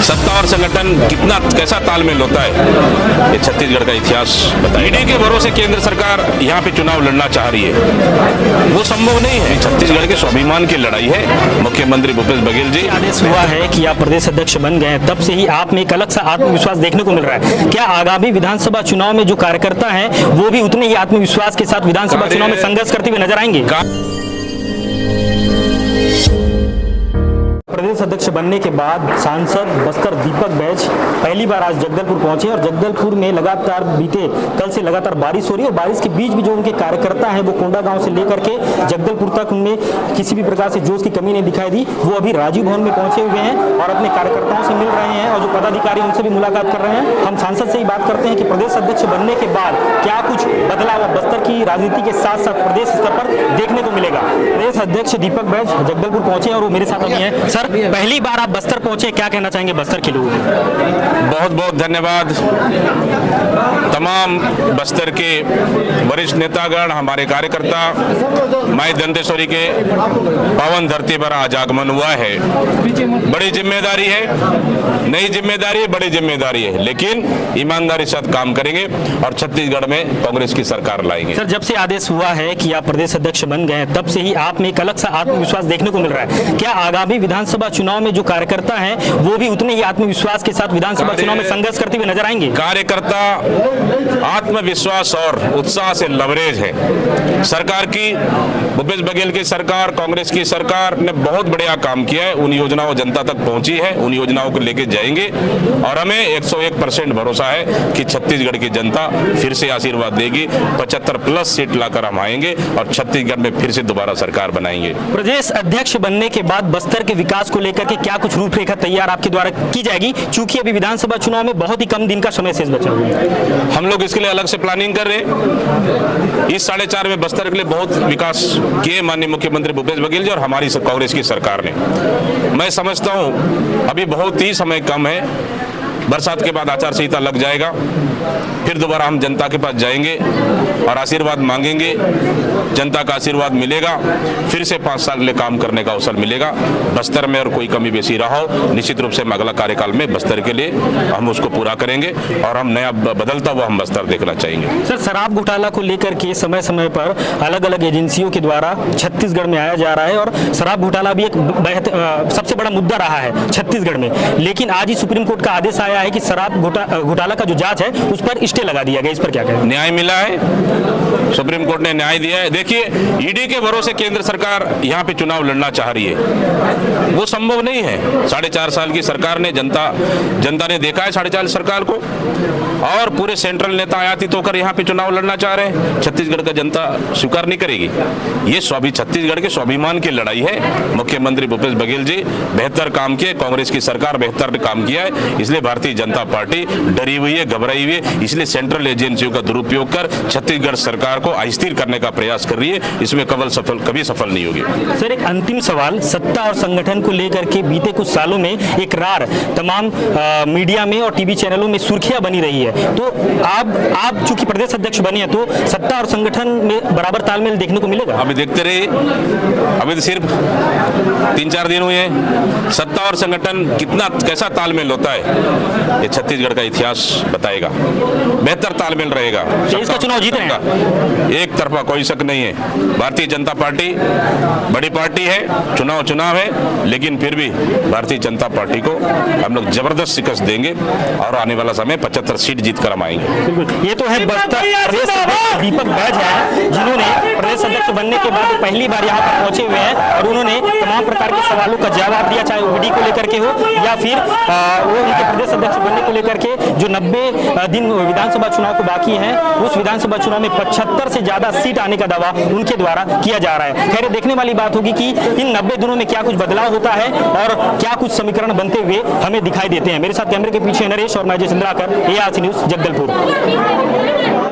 सत्ता और संगठन कितना कैसा तालमेल होता है, ये छत्तीसगढ़ का इतिहास बताइए। ईडी के भरोसे केंद्र सरकार यहाँ पे चुनाव लड़ना चाह रही है, वो संभव नहीं है। छत्तीसगढ़ के स्वाभिमान की लड़ाई है। मुख्यमंत्री भूपेश बघेल जी आदेश हुआ है कि आप प्रदेश अध्यक्ष बन गए, तब से ही आप में एक अलग सा आत्मविश्वास देखने को मिल रहा है। क्या आगामी विधानसभा चुनाव में जो कार्यकर्ता हैं वो भी उतने ही आत्मविश्वास के साथ विधानसभा चुनाव में संघर्ष करते हुए नजर आएंगे? प्रदेश अध्यक्ष बनने के बाद सांसद बस्तर दीपक बैज पहली बार आज जगदलपुर पहुंचे और जगदलपुर में लगातार बीते कल से लगातार बारिश हो रही है और बारिश के बीच भी जो उनके कार्यकर्ता हैं वो कोंडा गांव से लेकर के जगदलपुर तक उनमें किसी भी प्रकार से जोश की कमी नहीं दिखाई दी। वो अभी राजीव भवन में पहुंचे हुए हैं और अपने कार्यकर्ताओं से मिल रहे हैं और जो पदाधिकारी उनसे भी मुलाकात कर रहे हैं। हम सांसद से ही बात करते हैं कि प्रदेश अध्यक्ष बनने के बाद क्या कुछ बदलाव बस्तर की राजनीति के साथ साथ प्रदेश स्तर पर देखने को मिलेगा। प्रदेश अध्यक्ष दीपक बैज जगदलपुर पहुंचे और वो मेरे साथ अभी हैं। सर, पहली बार आप बस्तर पहुंचे, क्या कहना चाहेंगे बस्तर के लोगों को? बहुत बहुत धन्यवाद। तमाम बस्तर के वरिष्ठ नेतागण, हमारे कार्यकर्ता, माई दंतेश्वरी के पावन धरती पर आज आगमन हुआ है। बड़ी जिम्मेदारी है, नई जिम्मेदारी है, बड़ी जिम्मेदारी है, लेकिन ईमानदारी के साथ काम करेंगे और छत्तीसगढ़ में कांग्रेस की सरकार लाएंगे। सर, जब से आदेश हुआ है कि आप प्रदेश अध्यक्ष बन गए, तब से ही आप में एक अलग सा आत्मविश्वास देखने को मिल रहा है। क्या आगामी विधानसभा चुनाव में जो कार्यकर्ता हैं वो भी उतने ही आत्मविश्वास के साथ विधानसभा चुनाव में संघर्ष करते हुए नजर आएंगे? कार्यकर्ता आत्मविश्वास और उत्साह से लबरेज है। सरकार की, भूपेश बघेल की सरकार, कांग्रेस की सरकार ने बहुत बढ़िया काम किया है। उन योजनाओं जनता तक पहुंची है, उन योजनाओं को लेके जाएंगे और हमें 101% भरोसा है कि छत्तीसगढ़ की जनता फिर से आशीर्वाद देगी। 75+ सीट लाकर हम आएंगे और छत्तीसगढ़ में फिर से दोबारा सरकार बनाएंगे। प्रदेश अध्यक्ष बनने के बाद बस्तर के विकास को लेकर के क्या कुछ रूपरेखा तैयार आपके द्वारा की जाएगी, चूंकि अभी विधानसभा चुनाव में बहुत ही कम दिन का समय शेष बचा हुआ है? हम लोग इसके लिए अलग से प्लानिंग कर रहे हैं। इस 4.5 में बस्तर के लिए बहुत विकास किए माननीय मुख्यमंत्री भूपेश बघेल जी और हमारी कांग्रेस की सरकार ने। मैं समझता हूं अभी बहुत ही समय कम है। बरसात के बाद आचार संहिता लग जाएगा, फिर दोबारा हम जनता के पास जाएंगे और आशीर्वाद मांगेंगे। जनता का आशीर्वाद मिलेगा, फिर से 5 साल के लिए काम करने का अवसर मिलेगा। बस्तर में और कोई कमी बेसी रहा हो, निश्चित रूप से अगला कार्यकाल में बस्तर के लिए हम उसको पूरा करेंगे और हम नया बदलता हुआ हम बस्तर देखना चाहेंगे। सर, शराब घोटाला को लेकर के समय समय पर अलग अलग एजेंसियों के द्वारा छत्तीसगढ़ में आया जा रहा है और शराब घोटाला भी एक सबसे बड़ा मुद्दा रहा है छत्तीसगढ़ में, लेकिन आज ही सुप्रीम कोर्ट का आदेश आया है कि शराब घोटाला का जो जांच है उस पर स्टे लगा दिया गया। इस पर क्या कहें? न्याय मिला है, सुप्रीम कोर्ट ने न्याय दिया है। देखिए, ईडी के भरोसे केंद्र सरकार यहाँ पे चुनाव लड़ना चाह रही है, वो संभव नहीं है। 4.5 साल की सरकार ने जनता ने देखा है 4.5 सरकार को, और पूरे सेंट्रल नेता आयातित होकर यहाँ पे चुनाव लड़ना चाह रहे हैं। छत्तीसगढ़ का जनता स्वीकार नहीं करेगी। ये छत्तीसगढ़ के स्वाभिमान की लड़ाई है। मुख्यमंत्री भूपेश बघेल जी बेहतर काम किए, कांग्रेस की सरकार बेहतर काम किया है, इसलिए भारतीय जनता पार्टी डरी हुई है, घबराई हुई है। इसलिए सेंट्रल एजेंसियों का दुरुपयोग कर छत्तीसगढ़ सरकार को अस्थिर करने का प्रयास कर रही है। इसमें कभी सफल नहीं होगी। सर, एक अंतिम सवाल, सत्ता और संगठन को लेकर के बीते कुछ सालों में एक रार तमाम मीडिया में और टीवी चैनलों में सुर्खियां बनी रही है, तो आप चूंकि प्रदेश अध्यक्ष बने हैं तो सत्ता और संगठन में बराबर तालमेल देखने को मिलेगा? अभी देखते रहिए, अभी तो सिर्फ 3-4 दिन हुए हैं। सत्ता और संगठन कितना कैसा तालमेल होता है, ये छत्तीसगढ़ का इतिहास बताएगा। बेहतर तालमेल रहेगा। इसका चुनाव जीत रहेगा, एक तरफा कोई शक नहीं है। भारतीय जनता पार्टी बड़ी पार्टी है, चुनाव है, लेकिन फिर भी भारतीय जनता पार्टी को हम लोग जबरदस्त शिकस्त देंगे और आने वाला समय 75 सीट जीत कर हम आएंगे। ये तो है बस्तर प्रदेश अध्यक्ष दीपक बैज है, जिन्होंने प्रदेश अध्यक्ष बनने के बाद पहली बार यहाँ पर पहुंचे हुए हैं और उन्होंने तमाम प्रकार के सवालों का जवाब दिया, चाहे ईडी को लेकर के हो या फिर वो उनके प्रदेश अध्यक्ष बनने को लेकर के जो 90 दिन विधानसभा चुनाव को बाकी है, उस विधानसभा चुनाव में 75 से ज्यादा सीट आने का दावा उनके द्वारा किया जा रहा है। खैर, देखने वाली बात होगी कि इन 90 दिनों में क्या कुछ बदलाव होता है और क्या कुछ समीकरण बनते हुए हमें दिखाई देते हैं। मेरे साथ कैमरे के पीछे नरेश और मैं जय चंद्राकर, ARC न्यूज जगदलपुर।